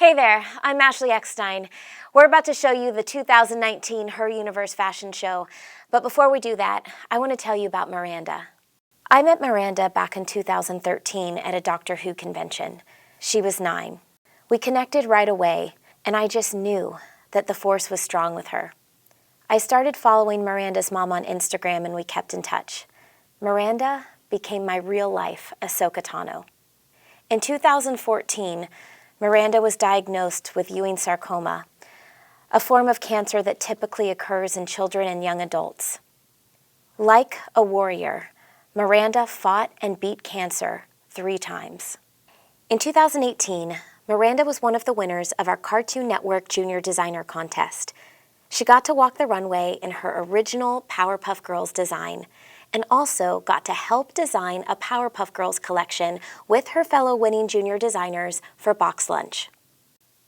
Hey there, I'm Ashley Eckstein. We're about to show you the 2019 Her Universe fashion show, but before we do that, I want to tell you about Miranda. I met Miranda back in 2013 at a Doctor Who convention. She was 9. We connected right away, and I just knew that the force was strong with her. I started following Miranda's mom on Instagram and we kept in touch. Miranda became my real-life Ahsoka Tano. In 2014, Miranda was diagnosed with Ewing sarcoma, a form of cancer that typically occurs in children and young adults. Like a warrior, Miranda fought and beat cancer 3 times. In 2018, Miranda was one of the winners of our Cartoon Network Junior Designer Contest. She got to walk the runway in her original Powerpuff Girls design, and also got to help design a Powerpuff Girls collection with her fellow winning junior designers for BoxLunch.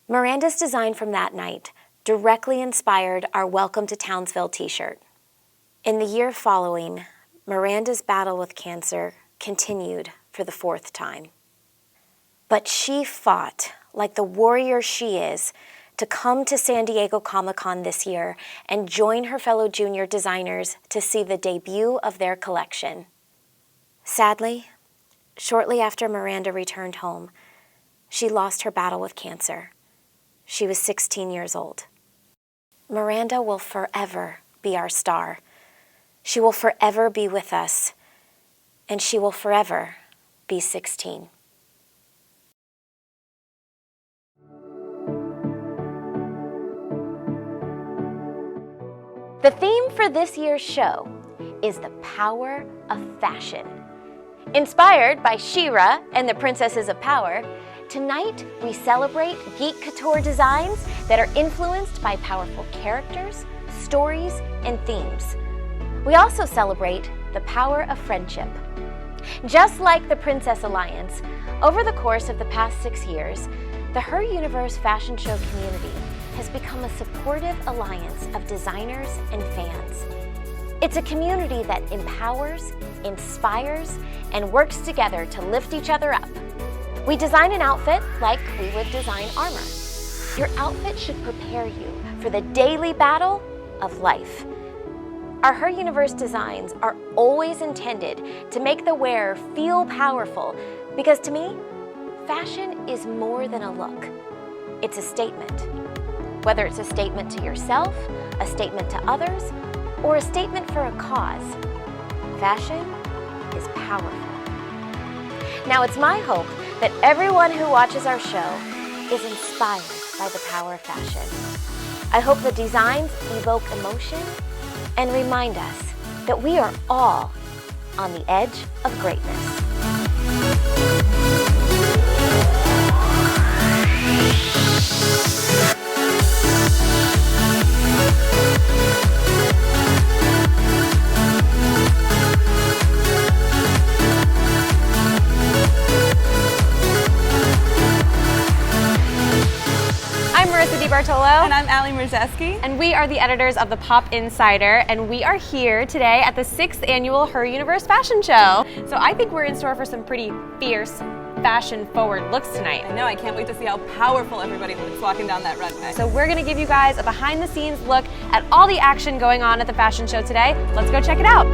Miranda's design from that night directly inspired our Welcome to Townsville t-shirt. In the year following, Miranda's battle with cancer continued for the 4th time. But she fought like the warrior she is to come to San Diego Comic-Con this year and join her fellow junior designers to see the debut of their collection. Sadly, shortly after Miranda returned home, she lost her battle with cancer. She was 16 years old. Miranda will forever be our star. She will forever be with us, and she will forever be 16. The theme for this year's show is the power of fashion. Inspired by She-Ra and the Princesses of Power, tonight we celebrate Geek Couture designs that are influenced by powerful characters, stories, and themes. We also celebrate the power of friendship. Just like the Princess Alliance, over the course of the past 6 years, the Her Universe fashion show community has become a supportive alliance of designers and fans. It's a community that empowers, inspires, and works together to lift each other up. We design an outfit like we would design armor. Your outfit should prepare you for the daily battle of life. Our Her Universe designs are always intended to make the wearer feel powerful, because to me, fashion is more than a look. It's a statement. Whether it's a statement to yourself, a statement to others, or a statement for a cause, fashion is powerful. Now, it's my hope that everyone who watches our show is inspired by the power of fashion. I hope the designs evoke emotion and remind us that we are all on the edge of greatness. Bartolo. And I'm Allie Marzeski. And we are the editors of the Pop Insider, and we are here today at the 6th annual Her Universe Fashion Show. So I think we're in store for some pretty fierce, fashion-forward looks tonight. I know, I can't wait to see how powerful everybody looks walking down that runway. So we're gonna give you guys a behind-the-scenes look at all the action going on at the fashion show today. Let's go check it out.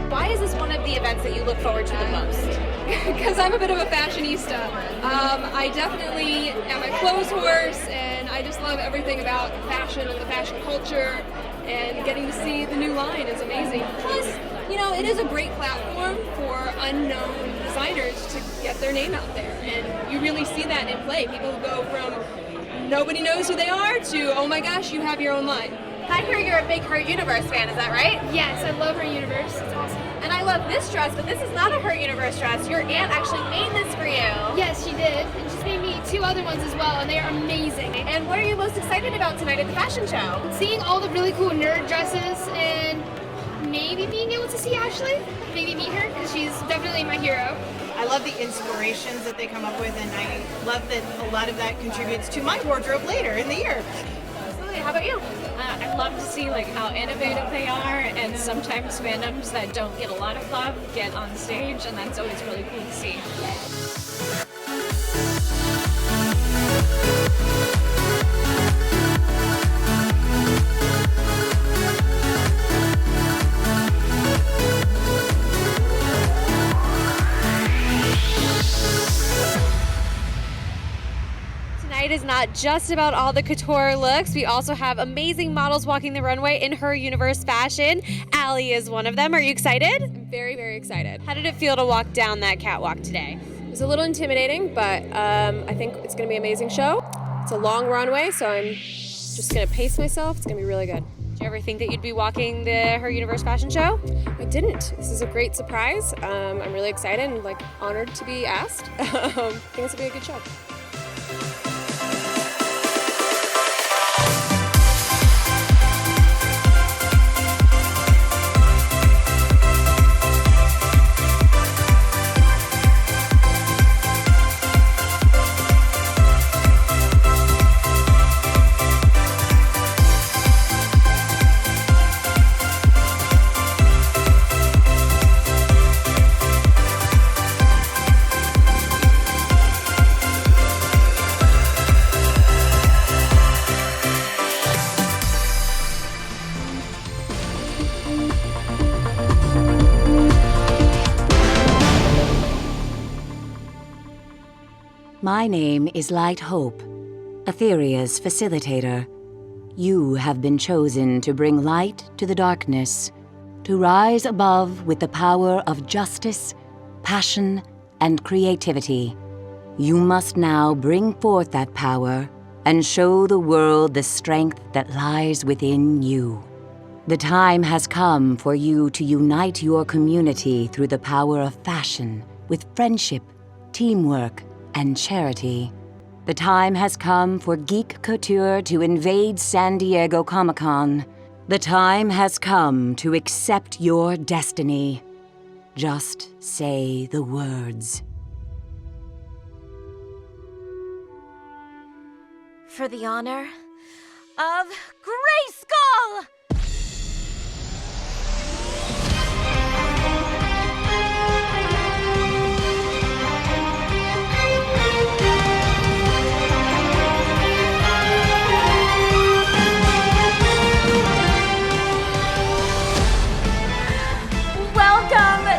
Why is this one of the events that you look forward to the most? Because I'm a bit of a fashionista. I definitely am a clothes horse, and I just love everything about fashion and the fashion culture, and getting to see the new line is amazing. Plus, you know, it is a great platform for unknown designers to get their name out there, and you really see that in play. People go from nobody knows who they are to, oh my gosh, you have your own line. I hear you're a big Her Universe fan, is that right? Yes, I love Her Universe. It's awesome. And I love this dress, but this is not a Her Universe dress. Your aunt actually made this for you. Yes, she did. And she's made me 2 other ones as well, and they are amazing. And what are you most excited about tonight at the fashion show? Seeing all the really cool nerd dresses, and maybe being able to see Ashley. Maybe meet her, because she's definitely my hero. I love the inspirations that they come up with, and I love that a lot of that contributes to my wardrobe later in the year. Absolutely. How about you? I love to see like how innovative they are, and sometimes fandoms that don't get a lot of love get on stage, and that's always really cool to see. Tonight is not just about all the couture looks. We also have amazing models walking the runway in her universe fashion. Allie is one of them. Are you excited? I'm very, very excited. How did it feel to walk down that catwalk today? It was a little intimidating, but I think it's going to be an amazing show. It's a long runway, so I'm just going to pace myself. It's going to be really good. Did you ever think that you'd be walking the Her Universe fashion show? I didn't. This is a great surprise. I'm really excited and like honored to be asked. I think it's going to be a good show. My name is Light Hope, Etheria's facilitator. You have been chosen to bring light to the darkness, to rise above with the power of justice, passion, and creativity. You must now bring forth that power and show the world the strength that lies within you. The time has come for you to unite your community through the power of fashion with friendship, teamwork, and charity. The time has come for Geek Couture to invade San Diego Comic-Con. The time has come to accept your destiny. Just say the words. For the honor of Grayskull!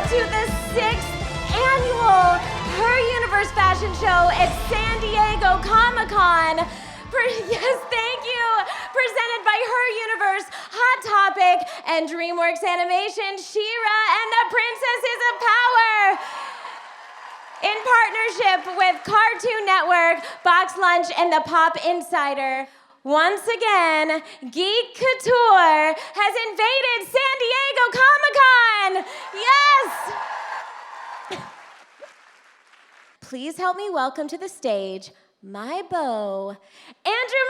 To the 6th annual Her Universe Fashion Show at San Diego Comic-Con. Yes, thank you. Presented by Her Universe, Hot Topic, and DreamWorks Animation, She-Ra and the Princesses of Power. In partnership with Cartoon Network, BoxLunch, and the Pop Insider. Once again, Geek Couture has invaded San Diego Comic-Con! Yes! Please help me welcome to the stage my beau, Andrew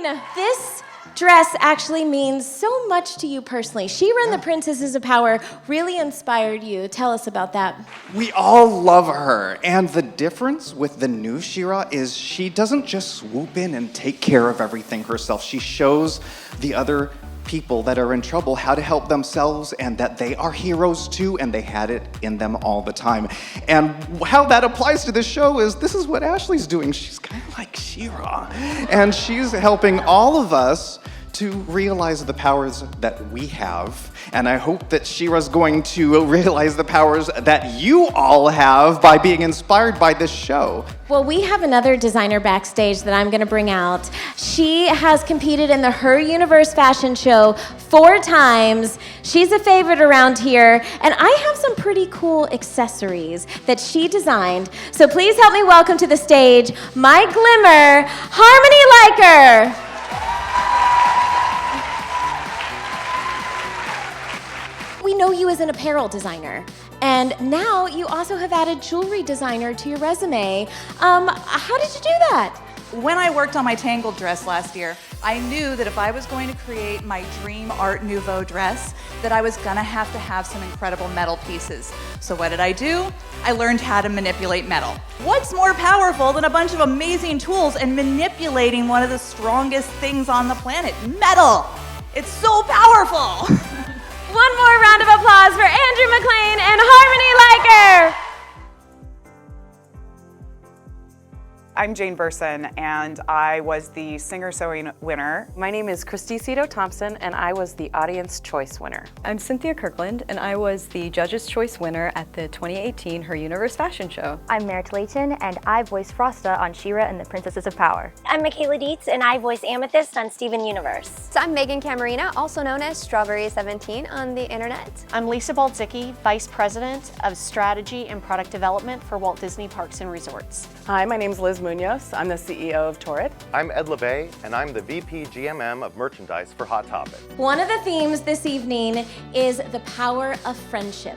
McLean. This dress actually means so much to you personally. She-Ra and the Princesses of Power really inspired you. Tell us about that. We all love her, and the difference with the new She-Ra is she doesn't just swoop in and take care of everything herself. She shows the other people that are in trouble how to help themselves and that they are heroes too, and they had it in them all the time. And how that applies to this show is this is what Ashley's doing. She's kind of like She-Ra, and she's helping all of us to realize the powers that we have. And I hope that She-Ra's going to realize the powers that you all have by being inspired by this show. Well, we have another designer backstage that I'm gonna bring out. She has competed in the Her Universe Fashion Show 4 times. She's a favorite around here, and I have some pretty cool accessories that she designed. So please help me welcome to the stage my glimmer, Harmony Liker. We know you as an apparel designer, and now you also have added jewelry designer to your resume. How did you do that? When I worked on my Tangled dress last year, I knew that if I was going to create my dream Art Nouveau dress, that I was gonna have to have some incredible metal pieces. So what did I do? I learned how to manipulate metal. What's more powerful than a bunch of amazing tools and manipulating one of the strongest things on the planet, metal? It's so powerful. One more round of applause for Andrew McLean and Harmony Liker. I'm Jane Burson, and I was the Singer Sewing winner. My name is Christy Cito Thompson, and I was the Audience Choice winner. I'm Cynthia Kirkland, and I was the Judge's Choice winner at the 2018 Her Universe Fashion Show. I'm Merritt Layton, and I voiced Frosta on She-Ra and the Princesses of Power. I'm Michaela Dietz, and I voice Amethyst on Steven Universe. So I'm Megan Camarina, also known as Strawberry17 on the internet. I'm Lisa Baldzicki, Vice President of Strategy and Product Development for Walt Disney Parks and Resorts. Hi, my name is Liz Munoz. I'm the CEO of Torrid. I'm Ed LeVay, and I'm the VP GMM of Merchandise for Hot Topic. One of the themes this evening is the power of friendship.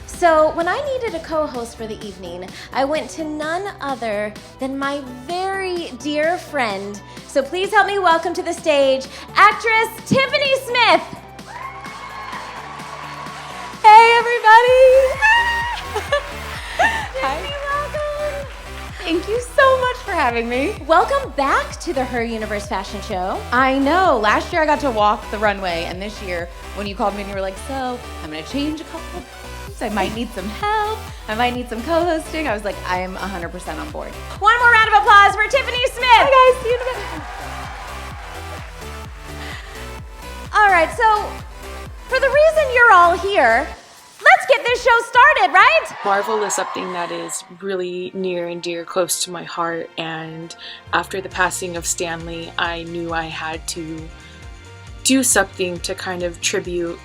So when I needed a co-host for the evening, I went to none other than my very dear friend. So please help me welcome to the stage, actress Tiffany Smith. Hey, everybody. Hi. Thank you so much for having me. Welcome back to the Her Universe Fashion Show. I know, last year I got to walk the runway, and this year when you called me and you were like, so I'm gonna change a couple of things, I might need some help, I might need some co-hosting, I was like, I am 100% on board. One more round of applause for Tiffany Smith. Hi guys, see you in a minute. All right, so for the reason you're all here, let's get this show started, right? Marvel is something that is really near and dear, close to my heart, and after the passing of Stan Lee, I knew I had to do something to kind of tribute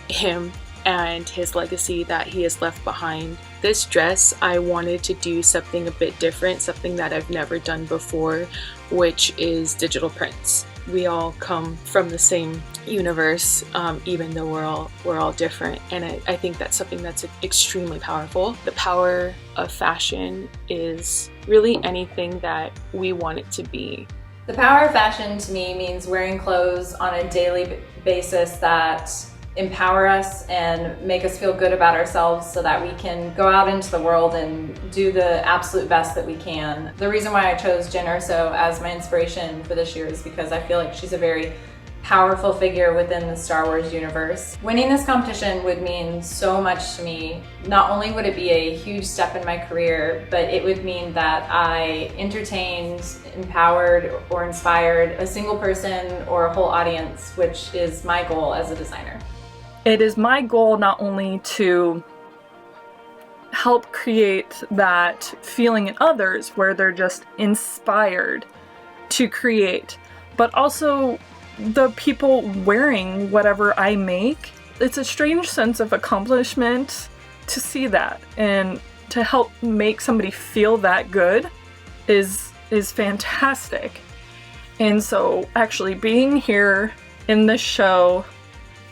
him and his legacy that he has left behind. This dress, I wanted to do something a bit different, something that I've never done before, which is digital prints. We all come from the same universe, even though we're all different, and I think that's something that's extremely powerful. The power of fashion is really anything that we want it to be. The power of fashion to me means wearing clothes on a daily basis that empower us and make us feel good about ourselves so that we can go out into the world and do the absolute best that we can. The reason why I chose Jen Erso as my inspiration for this year is because I feel like she's a very powerful figure within the Star Wars universe. Winning this competition would mean so much to me. Not only would it be a huge step in my career, but it would mean that I entertained, empowered, or inspired a single person or a whole audience, which is my goal as a designer. It is my goal not only to help create that feeling in others where they're just inspired to create, but also the people wearing whatever I make. It's a strange sense of accomplishment to see that, and to help make somebody feel that good is fantastic. And so actually being here in this show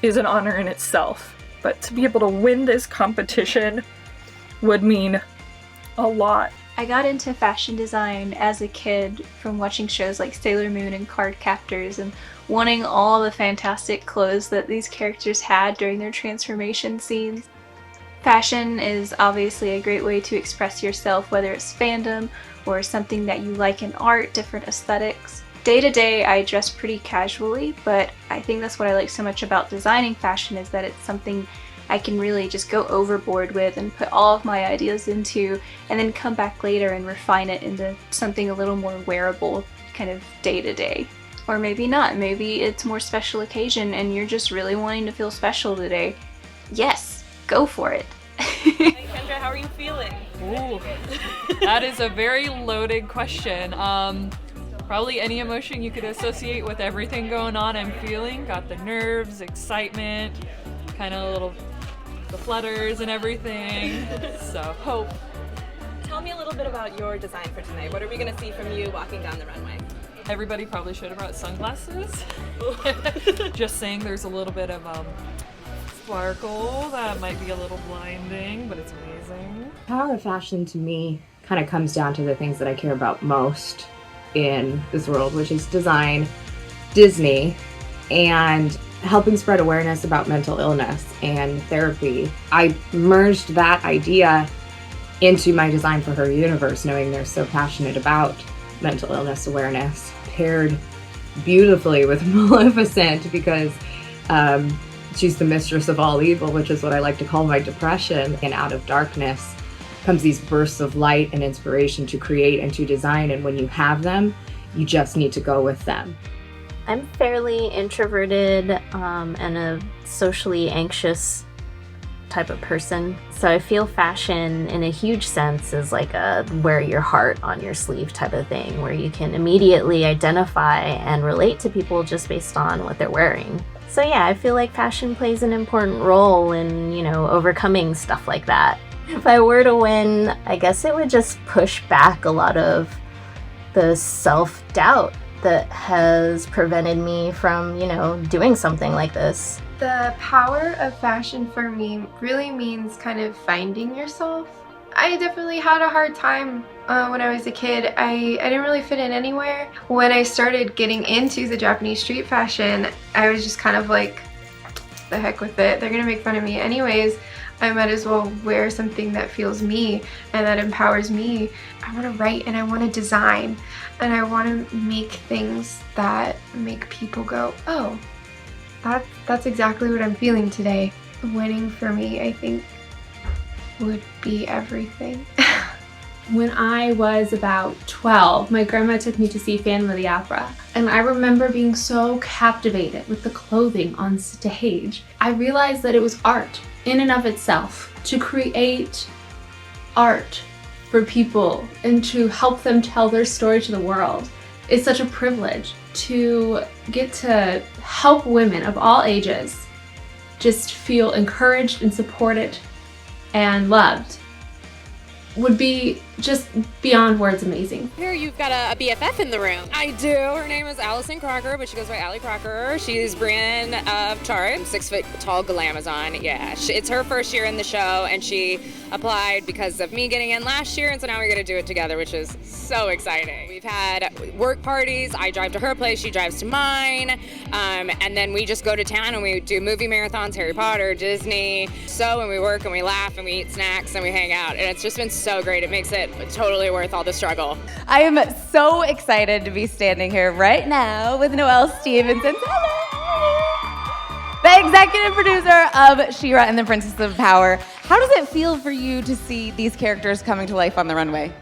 is an honor in itself, but to be able to win this competition would mean a lot. I got into fashion design as a kid from watching shows like Sailor Moon and Card Captors and wanting all the fantastic clothes that these characters had during their transformation scenes. Fashion is obviously a great way to express yourself, whether it's fandom or something that you like in art, different aesthetics. Day to day, I dress pretty casually, but I think that's what I like so much about designing fashion, is that it's something I can really just go overboard with and put all of my ideas into, and then come back later and refine it into something a little more wearable, kind of day to day. Or maybe not, maybe it's more special occasion and you're just really wanting to feel special today. Yes, go for it. Hey Kendra, how are you feeling? Ooh, that is a very loaded question. Probably any emotion you could associate with everything going on I'm feeling. Got the nerves, excitement, kind of the flutters and everything. So hope. Tell me a little bit about your design for tonight. What are we going to see from you walking down the runway? Everybody probably should have brought sunglasses. Just saying, there's a little bit of sparkle that might be a little blinding, but it's amazing. Power of fashion to me kind of comes down to the things that I care about most in this world, which is design, Disney and helping spread awareness about mental illness and therapy. I merged that idea into my design for Her Universe, knowing they're so passionate about mental illness awareness, paired beautifully with Maleficent because she's the mistress of all evil, which is what I like to call my depression. And out of darkness comes these bursts of light and inspiration to create and to design. And when you have them, you just need to go with them. I'm fairly introverted and a socially anxious type of person. So I feel fashion in a huge sense is like a wear your heart on your sleeve type of thing, where you can immediately identify and relate to people just based on what they're wearing. So yeah, I feel like fashion plays an important role in, you know, overcoming stuff like that. If I were to win, I guess it would just push back a lot of the self-doubt that has prevented me from, you know, doing something like this. The power of fashion for me really means kind of finding yourself. I definitely had a hard time when I was a kid. I didn't really fit in anywhere. When I started getting into the Japanese street fashion, I was just kind of like, the heck with it. They're gonna make fun of me anyways. I might as well wear something that feels me and that empowers me. I want to write and I want to design and I want to make things that make people go, oh, that's exactly what I'm feeling today. Winning for me, I think, would be everything. When I was about 12, my grandma took me to see Phantom of the Opera, and I remember being so captivated with the clothing on stage. I realized that it was art in and of itself. To create art for people and to help them tell their story to the world is such a privilege. To get to help women of all ages just feel encouraged and supported and loved would be just beyond words amazing. Here you've got a BFF in the room. I do. Her name is Allison Crocker, but she goes by Allie Crocker. She's Brienne of Tara, 6 foot tall glamazon. Yeah, it's her first year in the show, and she applied because of me getting in last year, and so now we're gonna do it together, which is so exciting. We've had work parties. I drive to her place, she drives to mine, and then we just go to town and we do movie marathons, Harry Potter, Disney. So when we work and we laugh and we eat snacks and we hang out, and it's just been so great. It makes it totally worth all the struggle. I am so excited to be standing here right now with Noelle Stevenson, the executive producer of She-Ra and the Princess of Power. How does it feel for you to see these characters coming to life on the runway?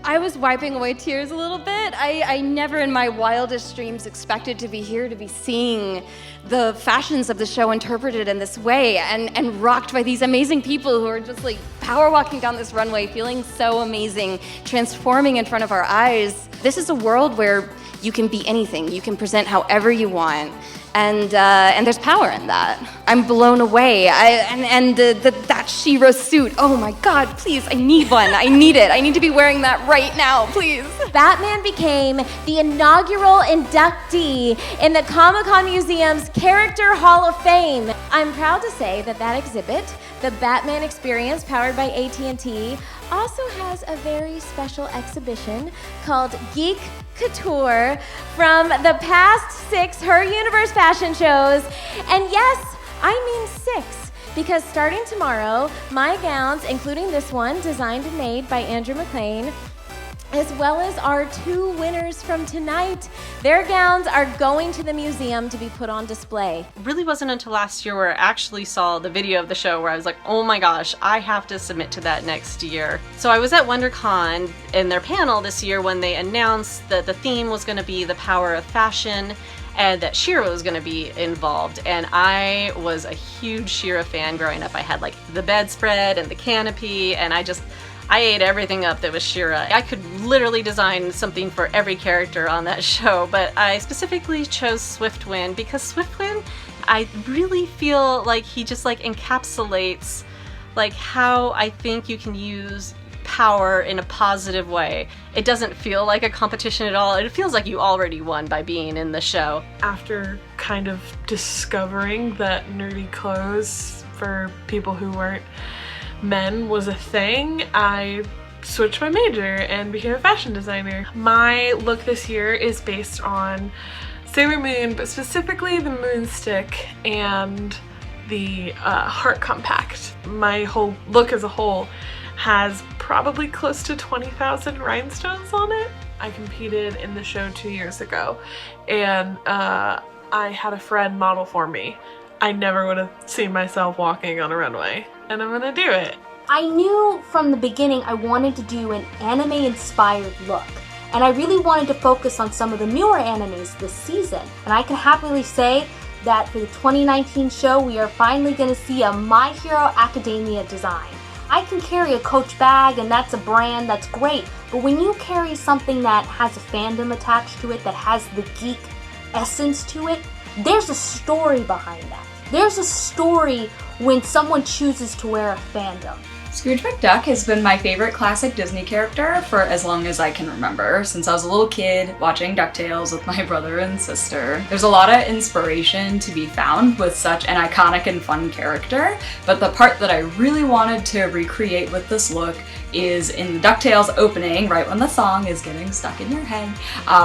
I was wiping away tears a little bit. I never in my wildest dreams expected to be here, to be seeing the fashions of the show interpreted in this way and rocked by these amazing people who are just like power walking down this runway, feeling so amazing, transforming in front of our eyes. This is a world where you can be anything. You can present however you want. And there's power in that. I'm blown away. That She-Ra suit, oh my God, please, I need one. I need it. I need to be wearing that right now, please. Batman became the inaugural inductee in the Comic-Con Museum's Character Hall of Fame. I'm proud to say that exhibit, the Batman Experience powered by AT&T, also has a very special exhibition called Geek, Couture from the past 6 Her Universe fashion shows. And yes, I mean 6, because starting tomorrow, my gowns, including this one, designed and made by Andrew McLean, as well as our 2 winners from tonight. Their gowns are going to the museum to be put on display. It really wasn't until last year where I actually saw the video of the show where I was like, oh my gosh, I have to submit to that next year. So I was at WonderCon in their panel this year when they announced that the theme was going to be the power of fashion and that She-Ra was going to be involved. And I was a huge She-Ra fan growing up. I had like the bedspread and the canopy, and I ate everything up that was She-Ra. I could literally design something for every character on that show, but I specifically chose Swiftwind because Swiftwind, I really feel like he just like encapsulates like how I think you can use power in a positive way. It doesn't feel like a competition at all. It feels like you already won by being in the show. After kind of discovering that nerdy clothes for people who weren't men was a thing, I switched my major and became a fashion designer. My look this year is based on Sailor Moon, but specifically the moon stick and the heart compact. My whole look as a whole has probably close to 20,000 rhinestones on it. I competed in the show 2 years ago, and I had a friend model for me. I never would have seen myself walking on a runway, and I'm gonna do it. I knew from the beginning I wanted to do an anime-inspired look, and I really wanted to focus on some of the newer animes this season. And I can happily say that for the 2019 show, we are finally going to see a My Hero Academia design. I can carry a Coach bag, and that's a brand, that's great, but when you carry something that has a fandom attached to it, that has the geek essence to it, there's a story behind that. There's a story when someone chooses to wear a fandom. Scrooge McDuck has been my favorite classic Disney character for as long as I can remember, since I was a little kid watching DuckTales with my brother and sister. There's a lot of inspiration to be found with such an iconic and fun character, but the part that I really wanted to recreate with this look is in the DuckTales opening, right when the song is getting stuck in your head,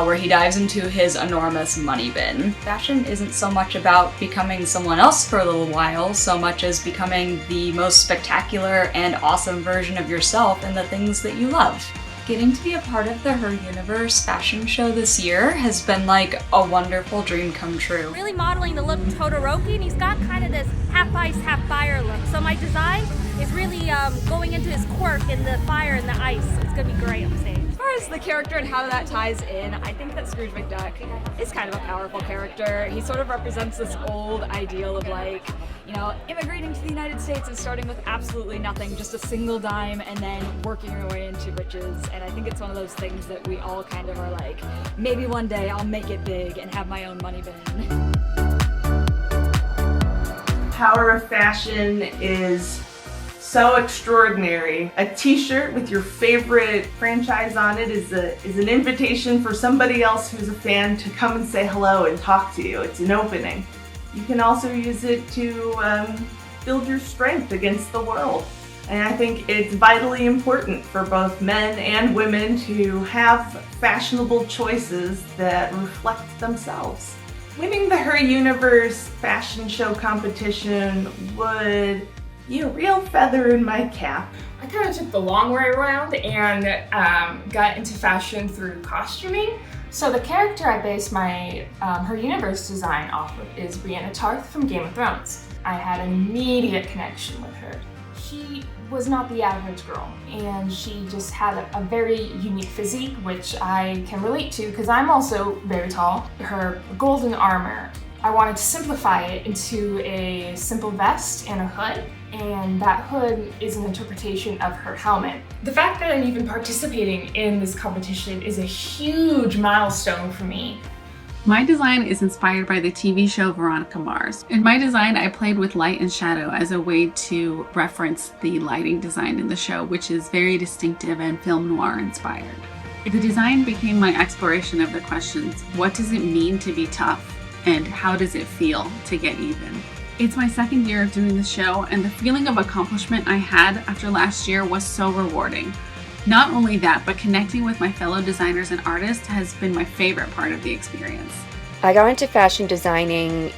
where he dives into his enormous money bin. Fashion isn't so much about becoming someone else for a little while, so much as becoming the most spectacular and awesome version of yourself and the things that you love. Getting to be a part of the Her Universe fashion show this year has been like a wonderful dream come true. Really modeling the look Todoroki, and he's got kind of this half ice, half fire look. So my design is really going into his quirk in the fire and the ice. It's gonna be great on stage. As far as the character and how that ties in, I think that Scrooge McDuck is kind of a powerful character. He sort of represents this old ideal of like, you know, immigrating to the United States and starting with absolutely nothing, just a single dime, and then working your way into riches. And I think it's one of those things that we all kind of are like, maybe one day I'll make it big and have my own money bin. Power of fashion is so extraordinary. A t-shirt with your favorite franchise on it is an invitation for somebody else who's a fan to come and say hello and talk to you. It's an opening. You can also use it to build your strength against the world. And I think it's vitally important for both men and women to have fashionable choices that reflect themselves. Winning the Her Universe fashion show competition would be a real feather in my cap. I kind of took the long way around and got into fashion through costuming. So the character I based my Her Universe design off of is Brienne of Tarth from Game of Thrones. I had an immediate connection with her. She was not the average girl, and she just had a very unique physique, which I can relate to because I'm also very tall. Her golden armor, I wanted to simplify it into a simple vest and a hood, and that hood is an interpretation of her helmet. The fact that I'm even participating in this competition is a huge milestone for me. My design is inspired by the TV show Veronica Mars. In my design, I played with light and shadow as a way to reference the lighting design in the show, which is very distinctive and film noir inspired. The design became my exploration of the questions, what does it mean to be tough, and how does it feel to get even? It's my second year of doing the show, and the feeling of accomplishment I had after last year was so rewarding. Not only that, but connecting with my fellow designers and artists has been my favorite part of the experience. I got into fashion designing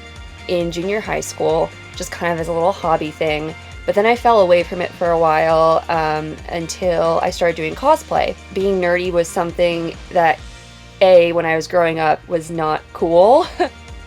in junior high school, just kind of as a little hobby thing, but then I fell away from it for a while until I started doing cosplay. Being nerdy was something that, when I was growing up, was not cool.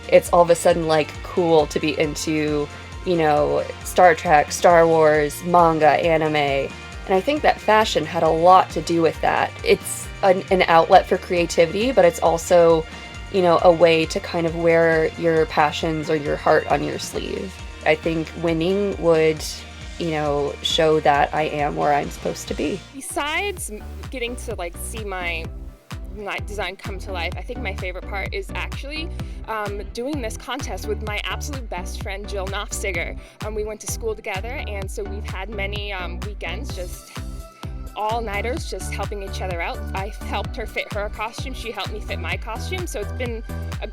It's all of a sudden like cool to be into, you know, Star Trek, Star Wars, manga, anime. And I think that fashion had a lot to do with that. It's an outlet for creativity, but it's also, you know, a way to kind of wear your passions or your heart on your sleeve. I think winning would, you know, show that I am where I'm supposed to be. Besides getting to like see my design come to life, I think my favorite part is actually doing this contest with my absolute best friend Jill Knopfstiger. We went to school together, and so we've had many weekends, just all-nighters, just helping each other out. I helped her fit her costume, she helped me fit my costume, so it's been a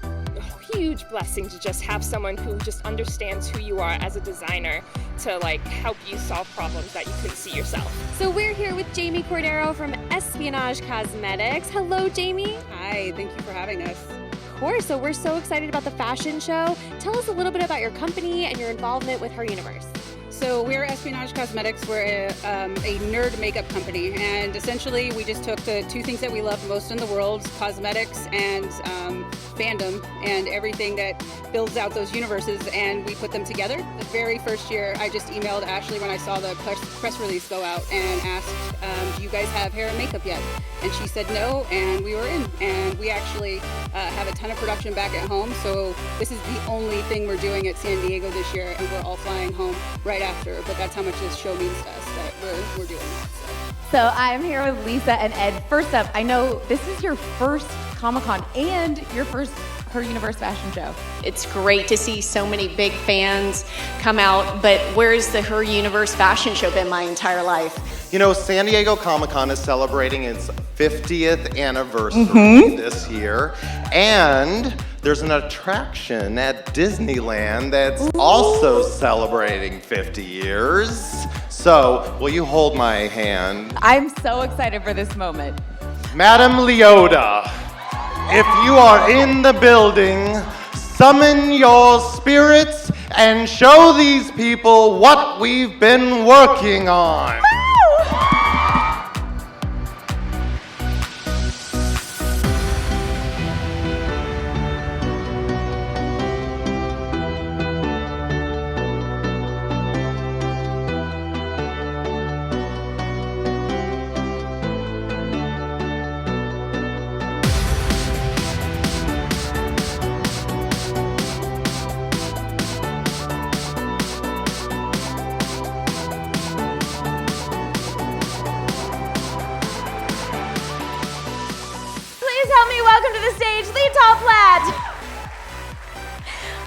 huge blessing to just have someone who just understands who you are as a designer to like help you solve problems that you couldn't see yourself. So we're here with Jamie Cordero from Espionage Cosmetics. Hello, Jamie. Hi, thank you for having us. course. So we're so excited about the fashion show. Tell us a little bit about your company and your involvement with Her Universe. So we're Espionage Cosmetics. We're a nerd makeup company, and essentially we just took the two things that we love most in the world, cosmetics and fandom, and everything that builds out those universes, and we put them together. The very first year, I just emailed Ashley when I saw the press release go out and asked, do you guys have hair and makeup yet? And she said no, and we were in. And we actually have a ton of production back at home, so this is the only thing we're doing at San Diego this year, and we're all flying home right after, but that's how much this show means to us, that we're doing that. So I'm here with Lisa and Ed. First up, I know this is your first Comic-Con and your first Her Universe fashion show. It's great to see so many big fans come out, but where's the Her Universe fashion show been my entire life? You know, San Diego Comic-Con is celebrating its 50th anniversary this year, and there's an attraction at Disneyland that's also celebrating 50 years. So, will you hold my hand? I'm so excited for this moment. Madam Leota, if you are in the building, summon your spirits and show these people what we've been working on. Help me welcome to the stage, Leetah Platt.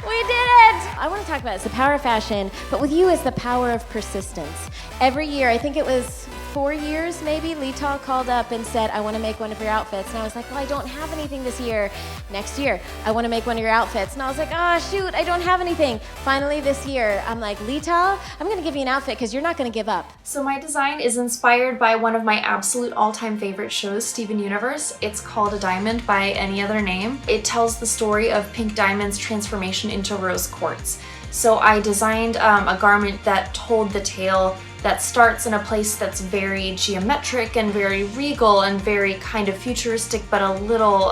We did it! I want to talk about it's the power of fashion, but with you it's the power of persistence. Every year, I think it was 4 years maybe, Leetah called up and said, I want to make one of your outfits. And I was like, well, I don't have anything this year. Next year, I want to make one of your outfits. And I was like, shoot, I don't have anything. Finally this year, I'm like, Leetah, I'm going to give you an outfit because you're not going to give up. So my design is inspired by one of my absolute all-time favorite shows, Steven Universe. It's called A Diamond by Any Other Name. It tells the story of Pink Diamond's transformation into rose quartz. So I designed a garment that told the tale that starts in a place that's very geometric and very regal and very kind of futuristic, but a little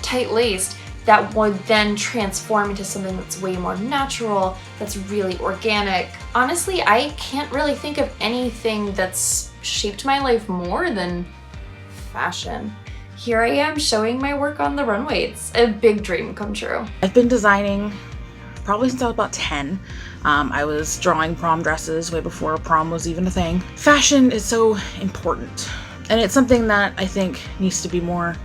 tight-laced, that would then transform into something that's way more natural, that's really organic. Honestly, I can't really think of anything that's shaped my life more than fashion. Here I am showing my work on the runway. It's a big dream come true. I've been designing probably since I was about 10. I was drawing prom dresses way before prom was even a thing. Fashion is so important, and it's something that I think needs to be more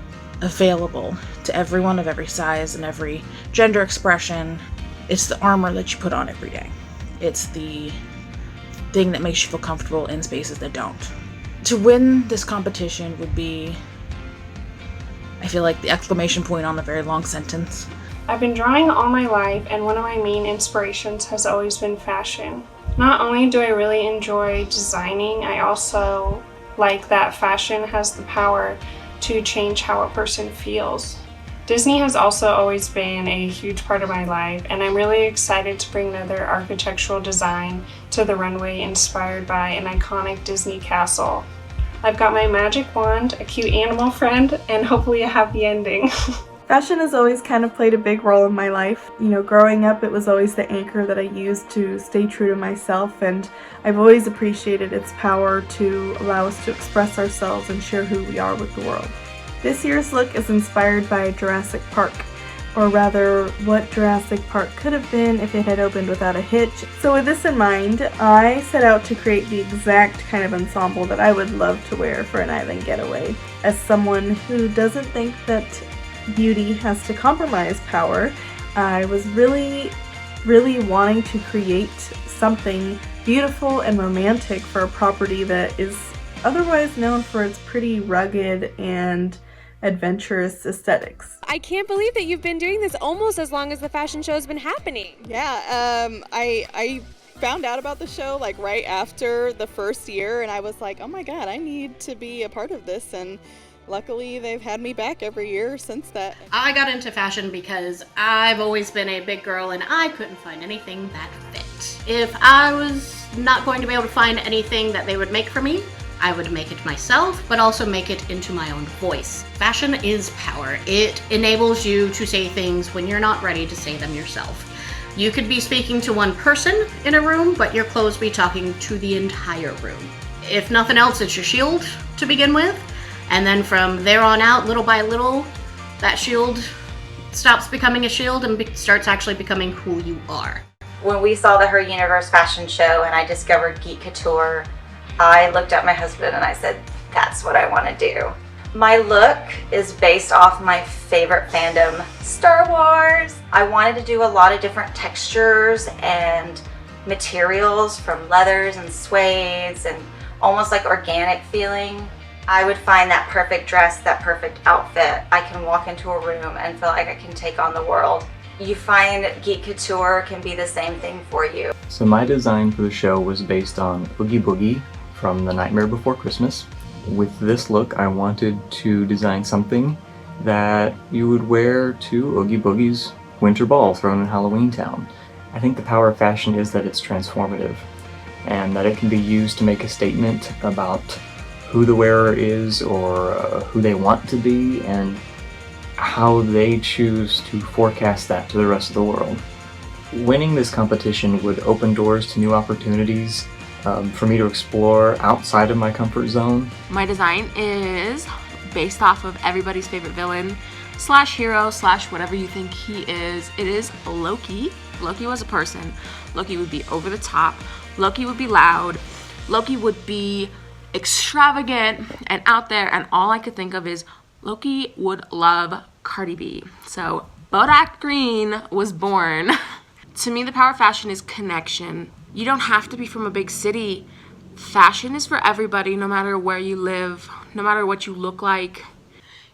available to everyone of every size and every gender expression. It's the armor that you put on every day. It's the thing that makes you feel comfortable in spaces that don't. To win this competition would be, I feel like, the exclamation point on a very long sentence. I've been drawing all my life, and one of my main inspirations has always been fashion. Not only do I really enjoy designing, I also like that fashion has the power to change how a person feels. Disney has also always been a huge part of my life, and I'm really excited to bring another architectural design to the runway inspired by an iconic Disney castle. I've got my magic wand, a cute animal friend, and hopefully a happy ending. Fashion has always kind of played a big role in my life. You know, growing up, it was always the anchor that I used to stay true to myself, and I've always appreciated its power to allow us to express ourselves and share who we are with the world. This year's look is inspired by Jurassic Park, or rather, what Jurassic Park could have been if it had opened without a hitch. So with this in mind, I set out to create the exact kind of ensemble that I would love to wear for an island getaway. As someone who doesn't think that beauty has to compromise power, I was really wanting to create something beautiful and romantic for a property that is otherwise known for its pretty rugged and adventurous aesthetics. I can't believe that you've been doing this almost as long as the fashion show's been happening. Yeah, I found out about the show like right after the first year, and I was like, oh my god, I need to be a part of this. And luckily they've had me back every year since that. I got into fashion because I've always been a big girl and I couldn't find anything that fit. If I was not going to be able to find anything that they would make for me, I would make it myself, but also make it into my own voice. Fashion is power. It enables you to say things when you're not ready to say them yourself. You could be speaking to one person in a room, but your clothes be talking to the entire room. If nothing else, it's your shield to begin with. And then from there on out, little by little, that shield stops becoming a shield and starts actually becoming who you are. When we saw the Her Universe fashion show and I discovered Geek Couture, I looked at my husband and I said, that's what I want to do. My look is based off my favorite fandom, Star Wars. I wanted to do a lot of different textures and materials, from leathers and suedes and almost like organic feeling. I would find that perfect dress, that perfect outfit. I can walk into a room and feel like I can take on the world. You find Geek Couture can be the same thing for you. So my design for the show was based on Oogie Boogie from The Nightmare Before Christmas. With this look, I wanted to design something that you would wear to Oogie Boogie's winter ball thrown in Halloween Town. I think the power of fashion is that it's transformative and that it can be used to make a statement about who the wearer is or who they want to be and how they choose to forecast that to the rest of the world. Winning this competition would open doors to new opportunities for me to explore outside of my comfort zone. My design is based off of everybody's favorite villain slash hero slash whatever you think he is. It is Loki. Loki was a person. Loki would be over the top. Loki would be loud. Loki would be extravagant and out there, and all I could think of is Loki would love Cardi B. So Bodak Green was born. To me, the power of fashion is connection. You don't have to be from a big city. Fashion is for everybody, no matter where you live, no matter what you look like.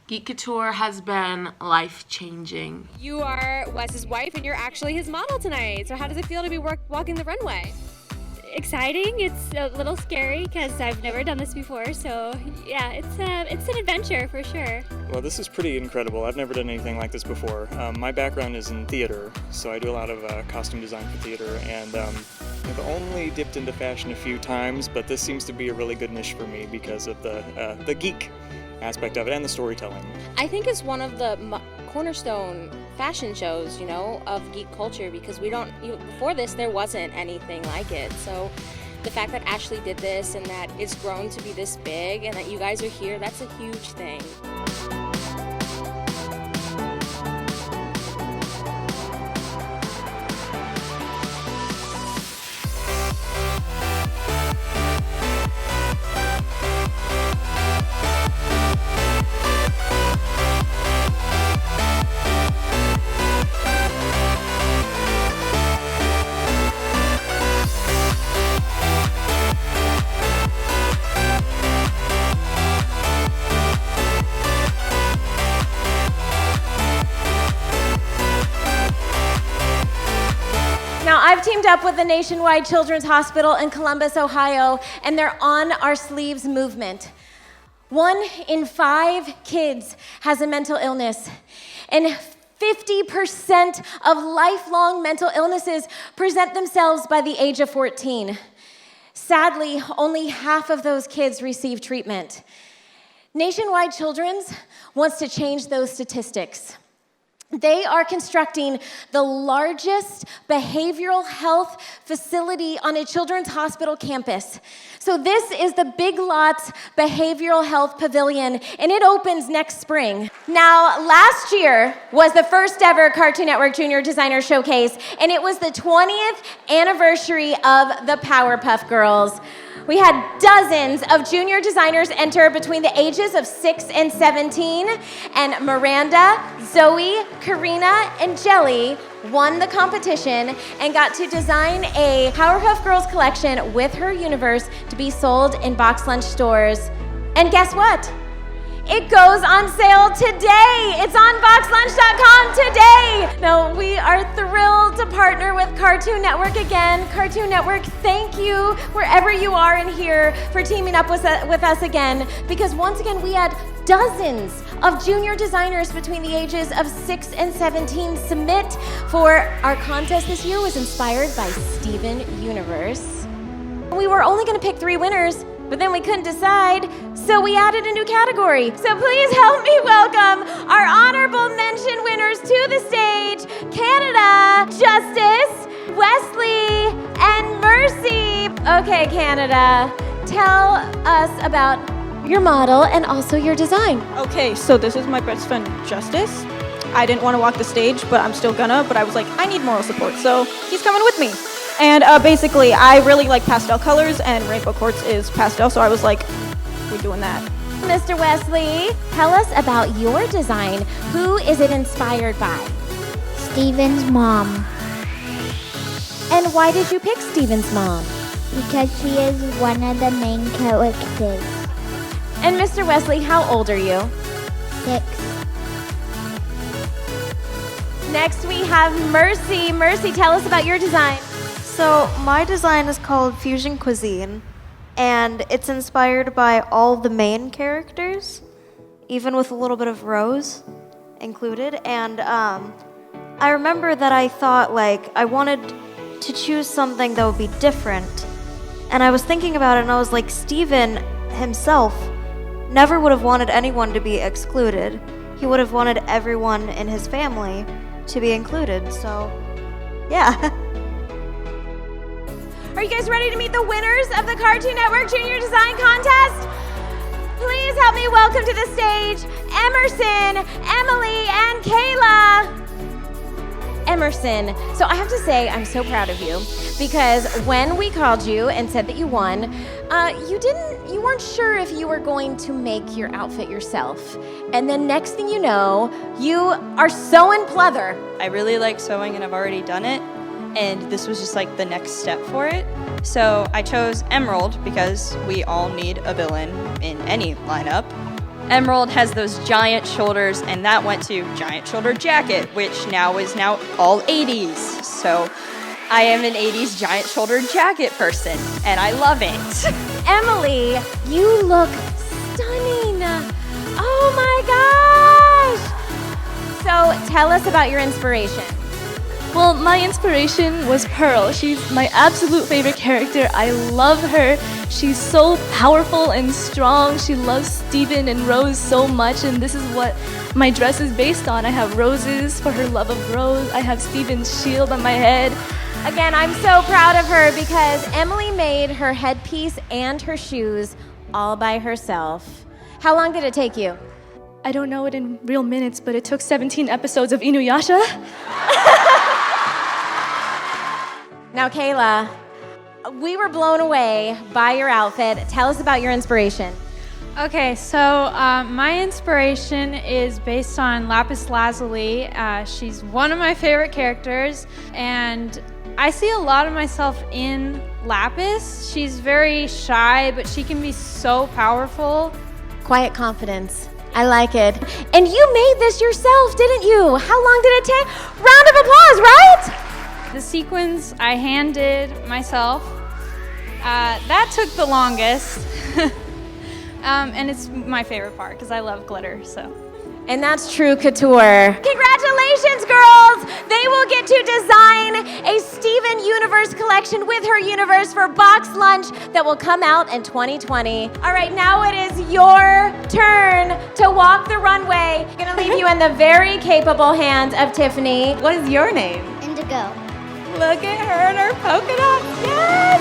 Geek Couture has been life-changing. You are Wes's wife and you're actually his model tonight. So how does it feel to be walking the runway? Exciting. It's a little scary because I've never done this before. So yeah, it's an adventure for sure. Well, this is pretty incredible. I've never done anything like this before. My background is in theater, so I do a lot of costume design for theater, and I've only dipped into fashion a few times, but this seems to be a really good niche for me because of the geek aspect of it and the storytelling. I think it's one of the cornerstone fashion shows, you know, of geek culture, because before this there wasn't anything like it. So the fact that Ashley did this and that it's grown to be this big and that you guys are here, that's a huge thing. Now, I've teamed up with the Nationwide Children's Hospital in Columbus, Ohio, and they're On Our Sleeves movement. 1 in 5 kids has a mental illness, and 50% of lifelong mental illnesses present themselves by the age of 14. Sadly, only half of those kids receive treatment. Nationwide Children's wants to change those statistics. They are constructing the largest behavioral health facility on a children's hospital campus. So this is the Big Lots Behavioral Health Pavilion, and it opens next spring. Now, last year was the first ever Cartoon Network Junior Designer Showcase, and it was the 20th anniversary of the Powerpuff Girls. We had dozens of junior designers enter between the ages of 6 and 17, and Miranda, Zoe, Karina, and Jelly won the competition and got to design a Powerpuff Girls collection with Her Universe to be sold in BoxLunch stores. And guess what? It goes on sale today. It's on BoxLunch.com today. Now, we are thrilled to partner with Cartoon Network again. Cartoon Network, thank you wherever you are in here for teaming up with us again, because once again, we had dozens of junior designers between the ages of 6 and 17 submit for our contest this year was inspired by Steven Universe. We were only going to pick 3 winners, but then we couldn't decide, so we added a new category. So please help me welcome our honorable mention winners to the stage, Canada, Justice, Wesley, and Mercy. Okay, Canada, tell us about your model and also your design. Okay, so this is my best friend, Justice. I didn't want to walk the stage, but I'm still gonna, but I was like, I need moral support, so he's coming with me. And basically, I really like pastel colors, and Rainbow Quartz is pastel, so I was like, we're doing that. Mr. Wesley, tell us about your design. Who is it inspired by? Steven's mom. And why did you pick Steven's mom? Because she is one of the main characters. And Mr. Wesley, how old are you? 6. Next we have Mercy. Mercy, tell us about your design. So my design is called Fusion Cuisine, and it's inspired by all the main characters, even with a little bit of Rose included. And I remember that I thought, like, I wanted to choose something that would be different. And I was thinking about it, and I was like, Steven himself never would have wanted anyone to be excluded. He would have wanted everyone in his family to be included, so yeah. Are you guys ready to meet the winners of the Cartoon Network Junior Design Contest? Please help me welcome to the stage Emerson, Emily, and Kayla. Emerson, so I have to say I'm so proud of you because when we called you and said that you won, you weren't sure if you were going to make your outfit yourself. And then next thing you know, you are sewing pleather. I really like sewing and I've already done it. And this was just like the next step for it. So I chose Emerald because we all need a villain in any lineup. Emerald has those giant shoulders, and that went to giant shoulder jacket, which is now all 80s. So I am an 80s giant shoulder jacket person, and I love it. Emily, you look stunning. Oh my gosh. So tell us about your inspiration. Well, my inspiration was Pearl. She's my absolute favorite character. I love her. She's so powerful and strong. She loves Steven and Rose so much, and this is what my dress is based on. I have roses for her love of Rose. I have Steven's shield on my head. Again, I'm so proud of her because Emily made her headpiece and her shoes all by herself. How long did it take you? I don't know it in real minutes, but it took 17 episodes of Inuyasha. Now, Kayla, we were blown away by your outfit. Tell us about your inspiration. Okay, so my inspiration is based on Lapis Lazuli. She's one of my favorite characters, and I see a lot of myself in Lapis. She's very shy, but she can be so powerful. Quiet confidence. I like it. And you made this yourself, didn't you? How long did it take? Round of applause, right? The sequins I hand-did myself. That took the longest. And it's my favorite part because I love glitter, so. And that's true couture. Congratulations, girls! They will get to design a Steven Universe collection with her universe for BoxLunch that will come out in 2020. All right, now it is your turn to walk the runway. I'm gonna leave you in the very capable hands of Tiffany. What is your name? Indigo. Look at her and her polka dots. Yes!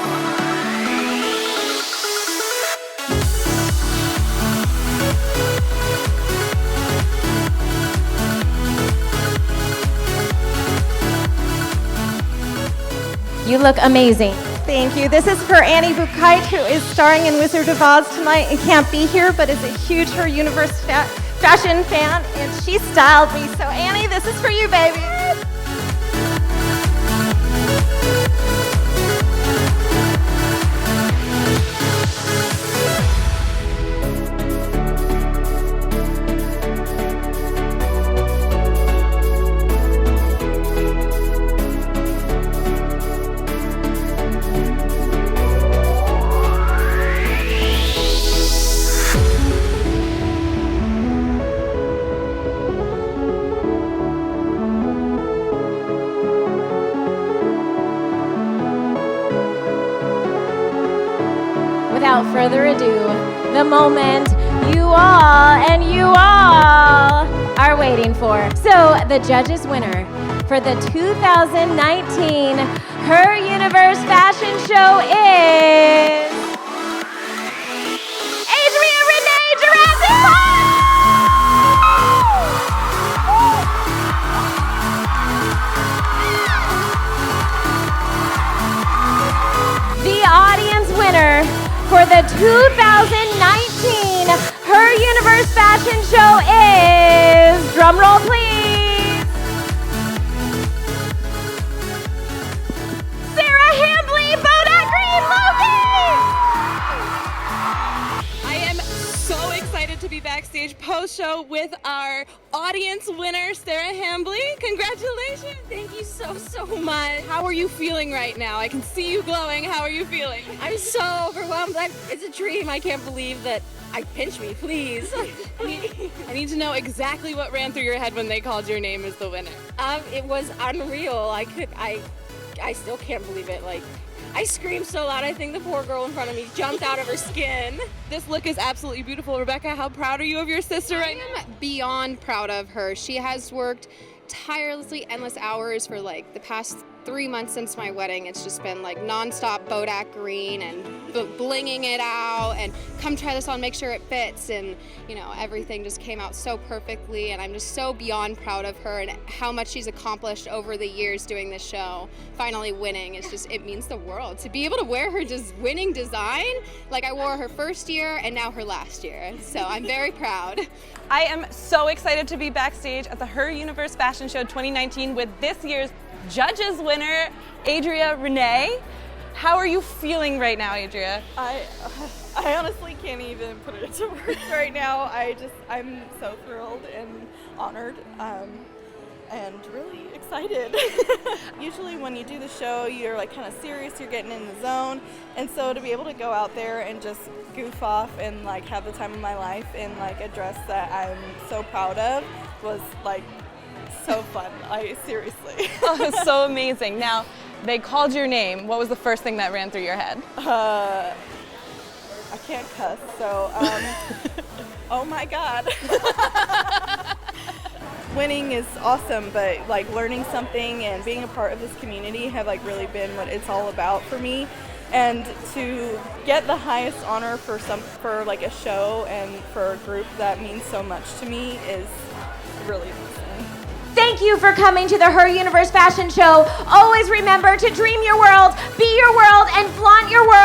You look amazing. Thank you. This is for Annie Bukite, who is starring in Wizard of Oz tonight and can't be here, but is a huge Her Universe fashion fan, and she styled me. So Annie, this is for you, baby. moment you all are waiting for. So the judges' winner for the 2019 Her Universe Fashion Show is Adria Renee Jurassic The audience winner for the 2019 Her Universe Fashion Show is, drumroll please, Sarah Hambley, Bodak Green I am so excited to be backstage post-show with our audience winner, Sarah Hambley. Congratulations. Thank you so much. How are you feeling right now? I can see you glowing. How are you feeling? I'm so overwhelmed. It's a dream. I can't believe that. Pinch me, please. I need to know exactly what ran through your head when they called your name as the winner. It was unreal. I still can't believe it. I screamed so loud, I think the poor girl in front of me jumped out of her skin. This look is absolutely beautiful. Rebecca, how proud are you of your sister right now? I am beyond proud of her. She has worked tirelessly, endless hours for the past 3 months since my wedding. It's just been nonstop Bodak green and blinging it out and come try this on, make sure it fits, and everything just came out so perfectly, and I'm just so beyond proud of her and how much she's accomplished over the years doing this show. Finally winning, it means the world. To be able to wear her winning design, I wore her first year and now her last year, so I'm very proud. I am so excited to be backstage at the Her Universe Fashion Show 2019 with this year's judges winner, Adria Renee. How are you feeling right now, Adria? I honestly can't even put it into words right now. I'm so thrilled and honored, and really excited. Usually when you do the show, you're kind of serious, you're getting in the zone, and so to be able to go out there and just goof off and have the time of my life in a dress that I'm so proud of was so fun. Seriously. Oh, so amazing. Now, they called your name. What was the first thing that ran through your head? I can't cuss, so, oh my God. Winning is awesome, but learning something and being a part of this community have really been what it's all about for me. And to get the highest honor for a show and for a group that means so much to me is really amazing. Thank you for coming to the Her Universe Fashion Show. Always remember to dream your world, be your world, and flaunt your world.